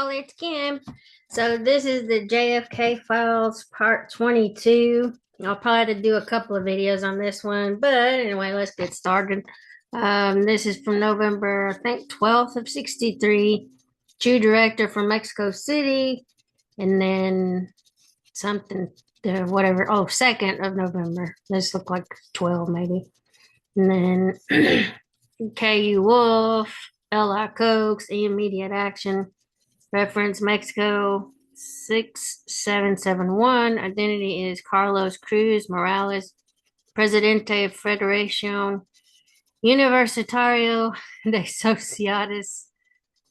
y'all, it's Kim. So this is the JFK Files Part 22. I'll probably have to do a couple of videos on this one, but anyway, let's get started. This is from November, I think, 12th of 63. True director from Mexico City, and then something, whatever. Oh, 2nd of November. This looked like 12 maybe. And then KU Wolf, LI Cokes, Immediate Action. Reference Mexico 6771. Identity is Carlos Cruz Morales, Presidente Federación Universitario de Sociedades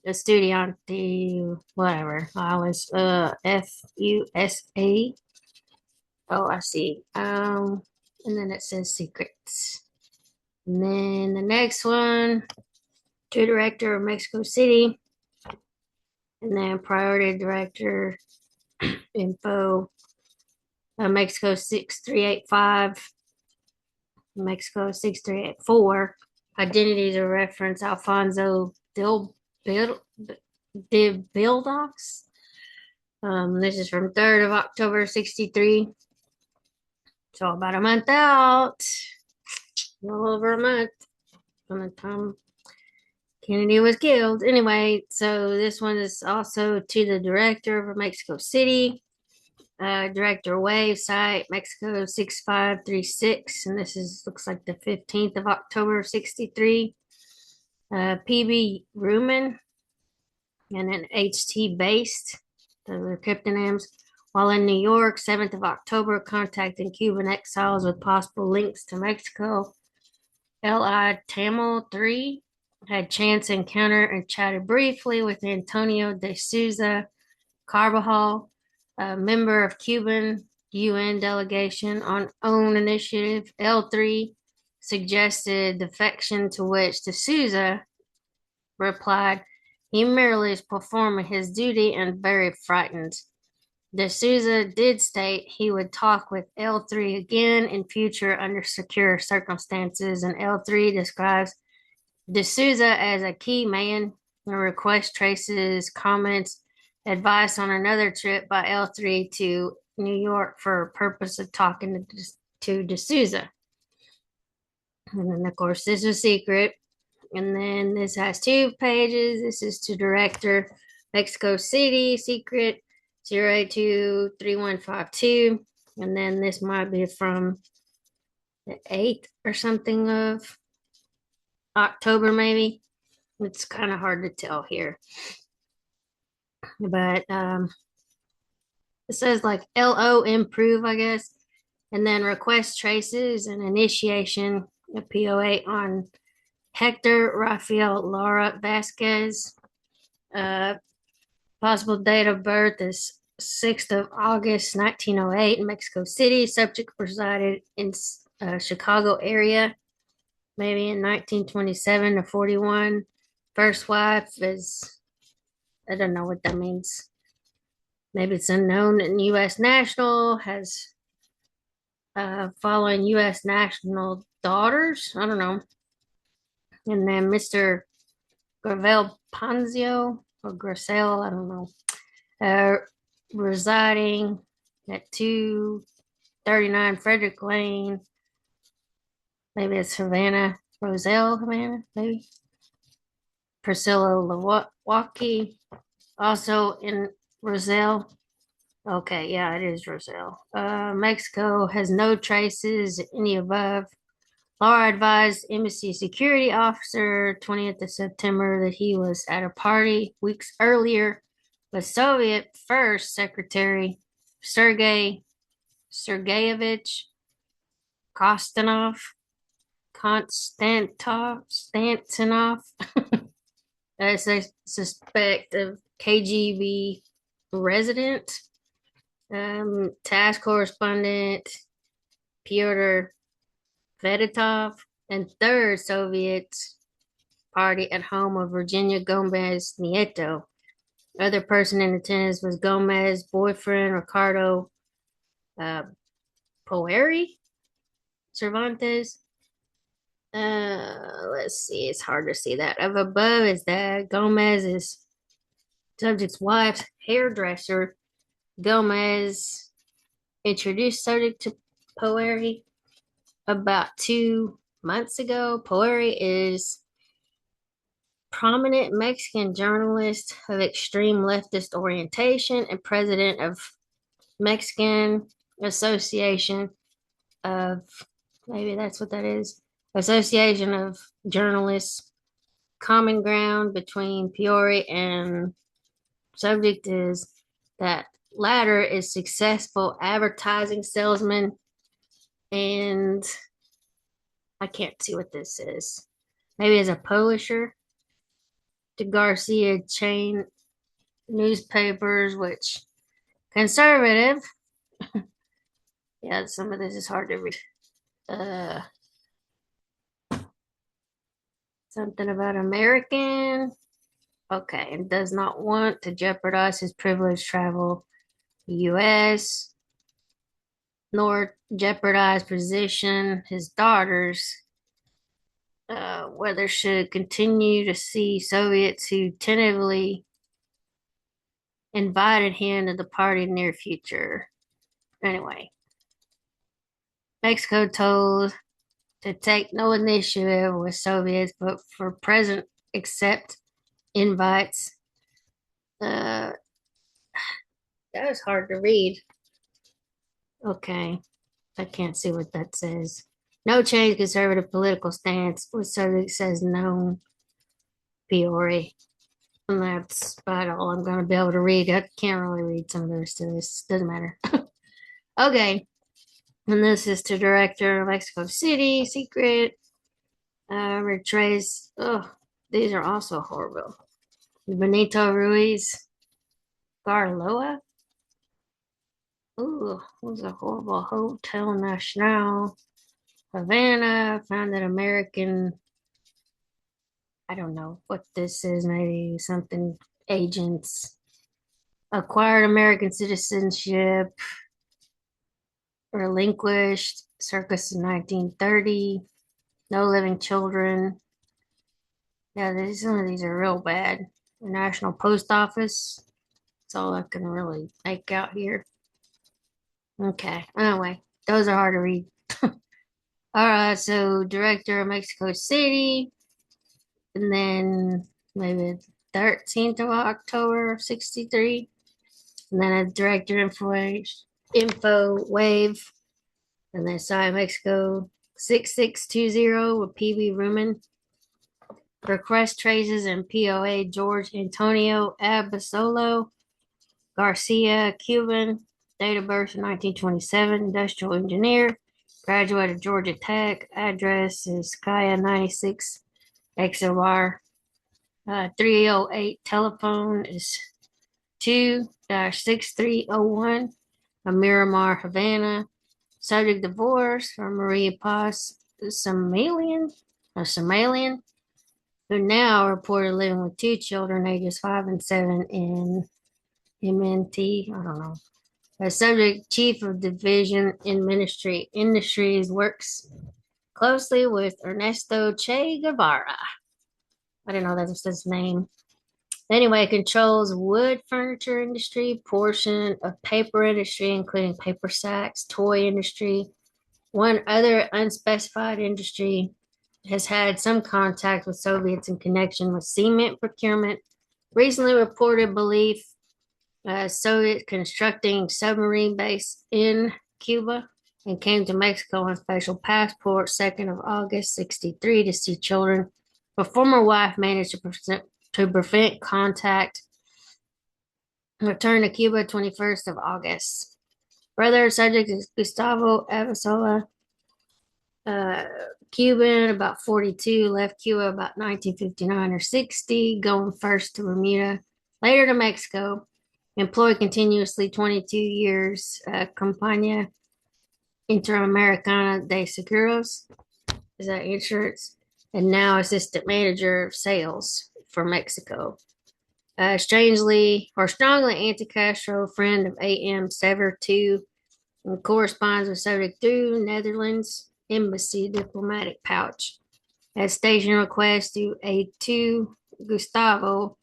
Estudiante, whatever. I was FUSA. Oh, I see. And then it says secrets. And then the next one, to director of Mexico City. And then priority director info, Mexico 6385, Mexico 6384. Identities of reference Alfonso de Bildox. This is from 3rd of October 63. So about a month out, a little over a month from the time Kennedy was killed. Anyway, so this one is also to the director of Mexico City. Director Wave site Mexico 6536, and this is looks like the 15th of October 63. PB Ruman and an HT based, those are cryptonyms. While in New York, 7th of October, contacting Cuban exiles with possible links to Mexico. LI Tamil 3 had chance encounter and chatted briefly with Antonio de Souza Carbajal, a member of Cuban UN delegation on own initiative. L3 suggested defection, to which de Souza replied, he merely is performing his duty and very frightened. De Souza did state he would talk with L3 again in future under secure circumstances, and L3 describes de Souza as a key man. The request traces comments advice on another trip by L3 to New York for purpose of talking to de Souza. And then, of course, this is secret. And then this has 2 pages. This is to director, Mexico City, secret 0823152. And then this might be from the 8th or something of October, maybe. It's kind of hard to tell here. But it says like LO improve, I guess. And then request traces and initiation of POA on Hector Rafael Laura Vasquez. Possible date of birth is 6th of August 1908 in Mexico City. Subject resided in Chicago area, maybe in 1927 to 41. First wife is, I don't know what that means. Maybe it's unknown. And U.S. national, has following U.S. national daughters. I don't know. And then Mr. Gravel Ponzio or Gracel, I don't know. Residing at 239 Frederick Lane. Maybe it's Havana. Roselle, Havana, maybe. Priscilla Lewacki, also in Roselle. Okay, yeah, it is Roselle. Mexico has no traces, any above. Laura advised embassy security officer 20th of September that he was at a party weeks earlier with Soviet First Secretary Sergei Sergeyevich Konstantinov. As a suspect of KGB resident. Task correspondent Pyotr Fedotov, and 3rd Soviet party at home of Virginia Gomez Nieto. Other person in attendance was Gomez boyfriend Ricardo Poeri Cervantes. Let's see, it's hard to see that. Of above is that Gomez is Subject's wife's hairdresser, Gomez, introduced subject to Poeri about 2 months ago. Poeri is prominent Mexican journalist of extreme leftist orientation and president of Mexican Association of, maybe that's what that is, Association of Journalists, common ground between Peoria and subject is that latter is successful advertising salesman, and I can't see what this is. Maybe as a publisher to Garcia chain newspapers, which conservative. Yeah, some of this is hard to read. Uh, Something about American. Okay, and does not want to jeopardize his privileged travel to U.S. nor jeopardize position his daughters. Whether should continue to see Soviets who tentatively invited him to the party in the near future. Anyway, Mexico told to take no initiative with Soviets, but for present accept invites. Uh, that was hard to read. Okay, I can't see what that says. No change conservative political stance with subject says known Peoria. And that's about all I'm going to be able to read. I can't really read some of the rest of this. Doesn't matter. Okay. And this is to director of Mexico City, Secret. Retrace. Oh, these are also horrible. Benito Ruiz Garloa. Ooh, was a horrible Hotel Nacional. Havana founded American. I don't know what this is. Maybe something agents. Acquired American citizenship. Relinquished circus in 1930. No living children. Yeah, some of these are real bad. The National Post Office. That's all I can really make out here. Okay. Anyway, those are hard to read. All right. So, director of Mexico City, and then maybe 13th of October, 63. And then a director info wave, and then Side Mexico 6620 with PB Rumen. Request traces and POA George Antonio Abasolo Garcia, Cuban, date of birth 1927, industrial engineer, graduate of Georgia Tech, address is Kaya 96 XOR 308, telephone is 2-6301, Miramar, Havana, subject divorce from Maria Paz, Somalian, who now reported living with 2 children, ages 5 and 7 in MNT, I don't know. A subject chief of division in ministry industries works closely with Ernesto Che Guevara. I didn't know that was his name. Anyway, controls wood furniture industry, portion of paper industry, including paper sacks, toy industry. One other unspecified industry has had some contact with Soviets in connection with cement procurement. Recently reported belief Soviet constructing submarine base in Cuba and came to Mexico on special passport 2nd of August 63 to see children. But former wife managed to prevent contact. Returned to Cuba 21st of August. Brother subject is Gustavo Avasola, Cuban, about 42, left Cuba about 1959 or 60, going first to Bermuda, later to Mexico. Employed continuously 22 years, Compañía Interamericana de Seguros, is that insurance? And now assistant manager of sales for Mexico. Strangely or strongly anti-Castro, friend of AM Sever 2, and corresponds with subject through Netherlands Embassy diplomatic pouch. At station request to A2 Gustavo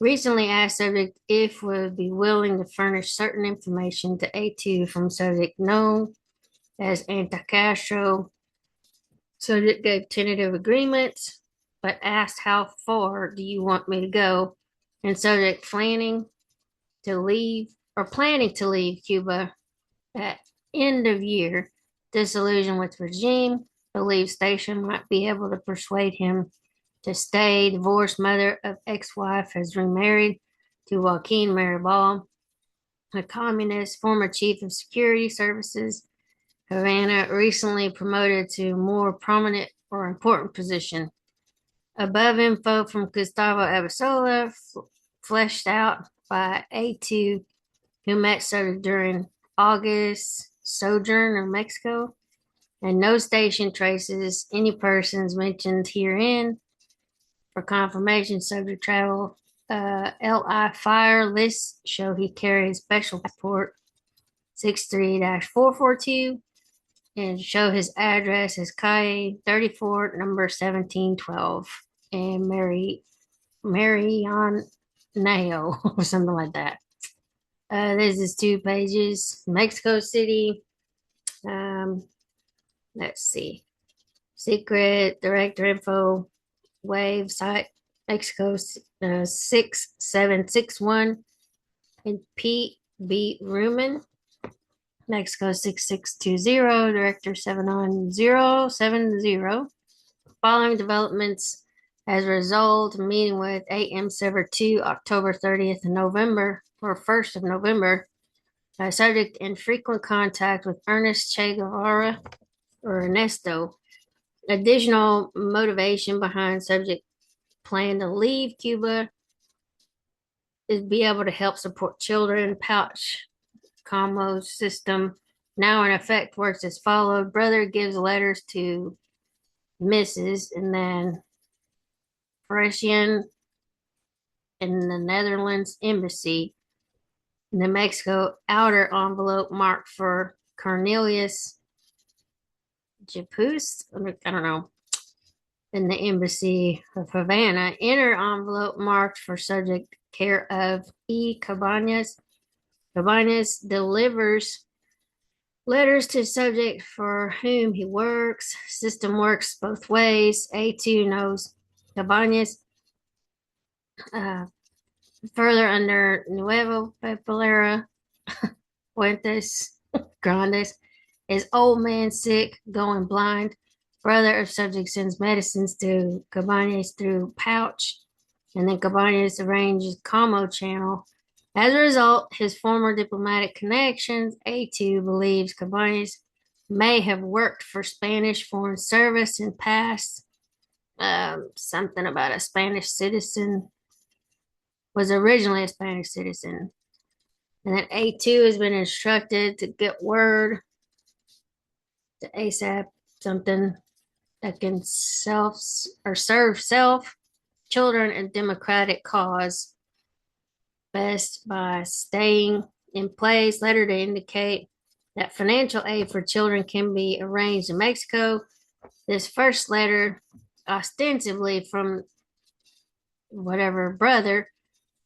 Recently asked subject if would be willing to furnish certain information to A2 from subject known as anti-Castro. Subject gave tentative agreements, but asked how far do you want me to go? And subject planning to leave Cuba at end of year, disillusioned with regime, believes station might be able to persuade him to stay. Divorced mother of ex-wife has remarried to Joaquin Maribal, a communist, former chief of security services. Havana recently promoted to more prominent or important position. Above info from Gustavo Abasola, fleshed out by A2, who met Sutter during August sojourn in Mexico, and no station traces any persons mentioned herein for confirmation. Subject travel LI fire lists show he carries special passport 63-442 and show his address as Calle 34, number 1712, and Marianao or something like that. This is 2 pages. Mexico City. Um, let's see. Secret director info. Wave site. Mexico 6761. And Pete B. Ruman. Mexico 6620. Director 79070. Following developments as a result, meeting with AM Server 2, October 30th and November, or 1st of November, subject in frequent contact with Ernest Che Guevara or Ernesto. Additional motivation behind subject plan to leave Cuba is be able to help support children. Pouch combo system now in effect works as followed. Brother gives letters to Mrs. and then Parisian in the Netherlands embassy in the Mexico outer envelope marked for Cornelius Japus. I don't know. In the embassy of Havana, inner envelope marked for subject care of E. Cabanas. Cabanas delivers letters to subject for whom he works. System works both ways. A2 knows Cabanas. Uh, Further under Nuevo Papelera, Fuentes Grandes is old man sick, going blind. Brother of subject sends medicines to Cabanas through pouch, and then Cabanas arranges Como channel. As a result, his former diplomatic connections, A2 believes Cabanas may have worked for Spanish Foreign Service in past. Something about a Spanish citizen, was originally a Spanish citizen. And then A2 has been instructed to get word to ASAP something that can serve self, children, and democratic cause best by staying in place. Letter to indicate that financial aid for children can be arranged in Mexico. This first letter, ostensibly from whatever brother,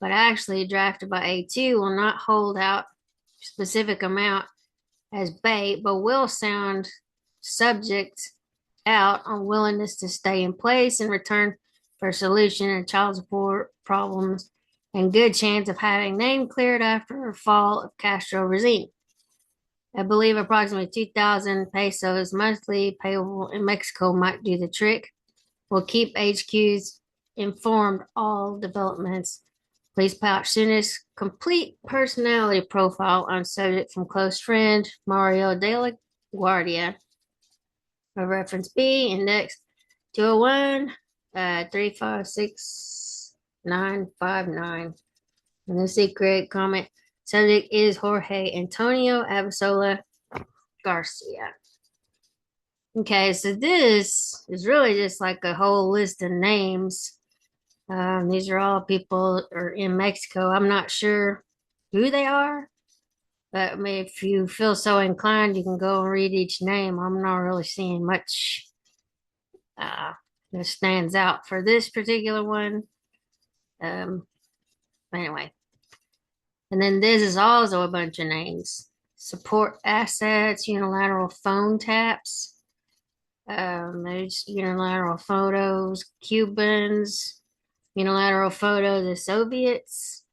but actually drafted by A2, will not hold out specific amount as bait, but will sound subject out on willingness to stay in place in return for a solution and child support problems and good chance of having name cleared after a fall of Castro regime. I believe approximately 2,000 pesos monthly payable in Mexico might do the trick. We'll keep HQs informed all developments. Please pouch Sunnis complete personality profile on subject from close friend Mario de la Guardia. A reference B, index 201 356959. And the secret comment subject is Jorge Antonio Abasola Garcia. Okay, so this is really just like a whole list of names. These are all people are in Mexico. I'm not sure who they are, but I mean, if you feel so inclined, you can go and read each name. I'm not really seeing much that stands out for this particular one. Um, Anyway, and then this is also a bunch of names. Support assets, unilateral phone taps, there's unilateral photos, Cubans, unilateral photos of Soviets,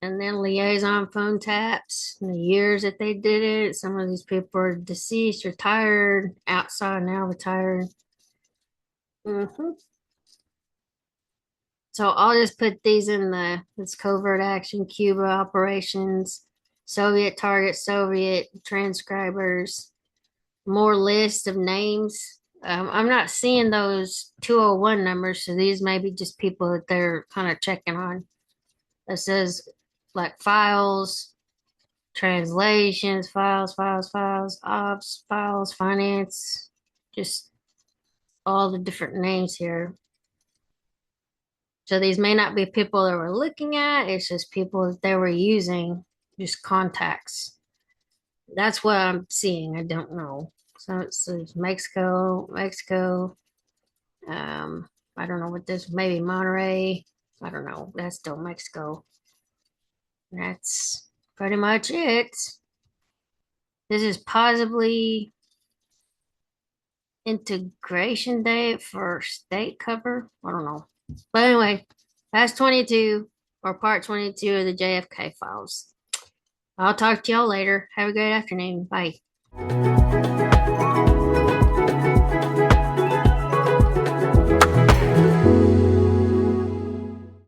and then liaison phone taps, and the years that they did it. Some of these people are deceased, retired, outside now retired. hmm So I'll just put these in this covert action, Cuba operations, Soviet targets, Soviet transcribers, more list of names. I'm not seeing those 201 numbers, so these may be just people that they're kind of checking on. It says like files, translations, ops, files, finance, just all the different names here. So these may not be people that we're looking at, it's just people that they were using, just contacts. That's what I'm seeing. I don't know. So it says Mexico. Um, I don't know what this, maybe Monterey. I don't know. That's still Mexico. That's pretty much it. This is possibly integration date for state cover. I don't know. But anyway, that's 22 or part 22 of the JFK files. I'll talk to y'all later. Have a great afternoon. Bye.